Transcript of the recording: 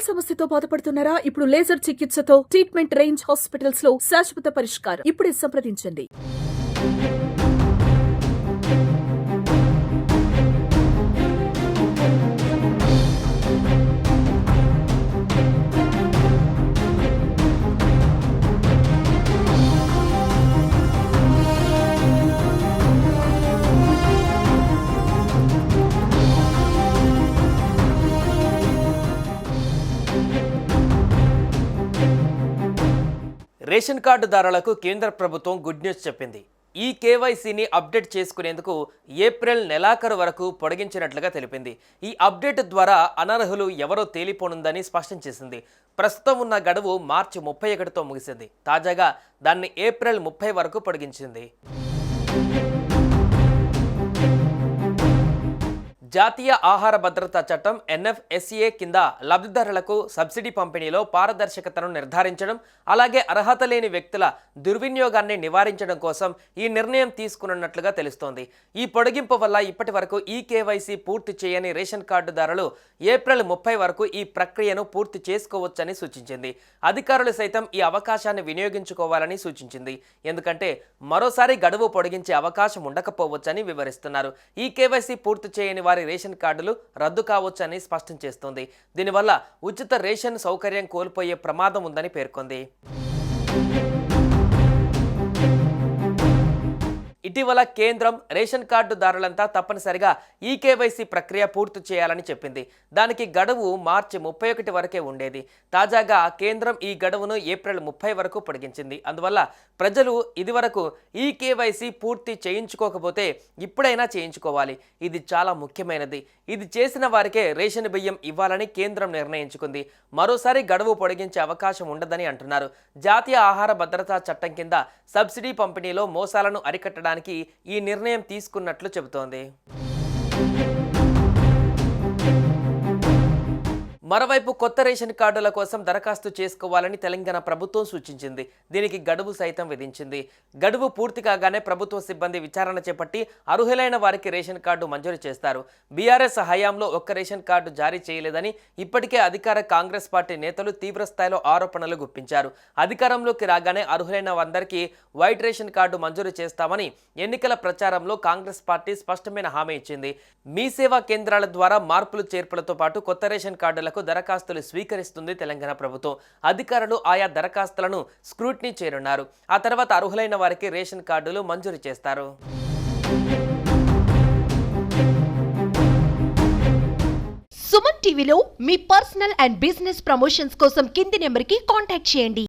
వేల్ సమస్యతో బాధపడుతున్నారా? ఇప్పుడు లేజర్ చికిత్సతో ట్రీట్మెంట్ రేంజ్ హాస్పిటల్స్ లో శాశ్వత పరిష్కారం. ఇప్పుడే సంప్రదించండి. రేషన్ కార్డుదారులకు కేంద్ర ప్రభుత్వం గుడ్ న్యూస్ చెప్పింది. ఈ కేవైసీని అప్డేట్ చేసుకునేందుకు ఏప్రిల్ నెలాఖరు వరకు పొడిగించినట్లుగా తెలిపింది. ఈ అప్డేట్ ద్వారా అనర్హులు ఎవరో తేలిపోనుందని స్పష్టం చేసింది. ప్రస్తుతం ఉన్న గడువు మార్చి 31తో ముగిసింది. తాజాగా దాన్ని ఏప్రిల్ 30 వరకు పొడిగించింది. జాతీయ ఆహార భద్రతా చట్టం NFSA కింద లబ్ధిదారులకు సబ్సిడీ పంపిణీలో పారదర్శకతను నిర్ధారించడం, అలాగే అర్హత లేని వ్యక్తుల దుర్వినియోగాన్ని నివారించడం కోసం ఈ నిర్ణయం తీసుకున్నట్లుగా తెలుస్తోంది. ఈ పొడిగింపు వల్ల ఇప్పటి వరకు ఈ కేవైసీ పూర్తి చేయని రేషన్ కార్డుదారులు ఏప్రిల్ 30 వరకు ఈ ప్రక్రియను పూర్తి చేసుకోవచ్చని సూచించింది. అధికారులు సైతం ఈ అవకాశాన్ని వినియోగించుకోవాలని సూచించింది. ఎందుకంటే మరోసారి గడువు పొడిగించే అవకాశం ఉండకపోవచ్చని వివరిస్తున్నారు. ఈ కేవైసీ పూర్తి చేయని వారి రేషన్ కార్డులు రద్దు కావచ్చని స్పష్టం చేస్తోంది. దీనివల్ల ఉచిత రేషన్ సౌకర్యం కోల్పోయే ప్రమాదం ఉందని పేర్కొంది. ఇటీవల కేంద్రం రేషన్ కార్డుదారులంతా తప్పనిసరిగా ఈ కేవైసీ ప్రక్రియ పూర్తి చేయాలని చెప్పింది. దానికి గడువు మార్చి 31 వరకే ఉండేది. తాజాగా కేంద్రం ఈ గడువును ఏప్రిల్ 30 వరకు పొడిగించింది. అందువల్ల ప్రజలు ఇదివరకు ఈ కేవైసీ పూర్తి చేయించుకోకపోతే ఇప్పుడైనా చేయించుకోవాలి. ఇది చాలా ముఖ్యమైనది. ఇది చేసిన వారికే రేషన్ బియ్యం ఇవ్వాలని కేంద్రం నిర్ణయించుకుంది. మరోసారి గడువు పొడిగించే అవకాశం ఉండదని అంటున్నారు. జాతీయ ఆహార భద్రతా చట్టం కింద సబ్సిడీ పంపిణీలో మోసాలను అరికట్టడానికి ఈ నిర్ణయం తీసుకున్నట్లు చెబుతోంది. మరోవైపు కొత్త రేషన్ కార్డుల కోసం దరఖాస్తు చేసుకోవాలని తెలంగాణ ప్రభుత్వం సూచించింది. దీనికి గడువు సైతం విధించింది. గడువు పూర్తి కాగానే ప్రభుత్వ సిబ్బంది విచారణ చేపట్టి అర్హులైన వారికి రేషన్ కార్డు మంజూరు చేస్తారు. బీఆర్ఎస్ హయాంలో ఒక్క రేషన్ కార్డు జారీ చేయలేదని ఇప్పటికే అధికార కాంగ్రెస్ పార్టీ నేతలు తీవ్రస్థాయిలో ఆరోపణలు గుప్పించారు. అధికారంలోకి రాగానే అర్హులైన అందరికీ వైట్ రేషన్ కార్డు మంజూరు చేస్తామని ఎన్నికల ప్రచారంలో కాంగ్రెస్ పార్టీ స్పష్టమైన హామీ ఇచ్చింది. మీ సేవా కేంద్రాల ద్వారా మార్పులు చేర్పులతో పాటు కొత్త రేషన్ కార్డులకు దరఖాస్తులు స్వీకరిస్తుంది తెలంగాణ ప్రభుత్వం. అధికారులు ఆయా దరఖాస్తులను స్క్రూటినీ చేయనున్నారు. ఆ తర్వాత అర్హులైన వారికి రేషన్ కార్డులు మంజూరు చేస్తారు. సుమన్ టీవీలో మీ పర్సనల్ అండ్ బిజినెస్ ప్రమోషన్స్ కోసం కింది నెంబర్కి కాంటాక్ట్ చేయండి.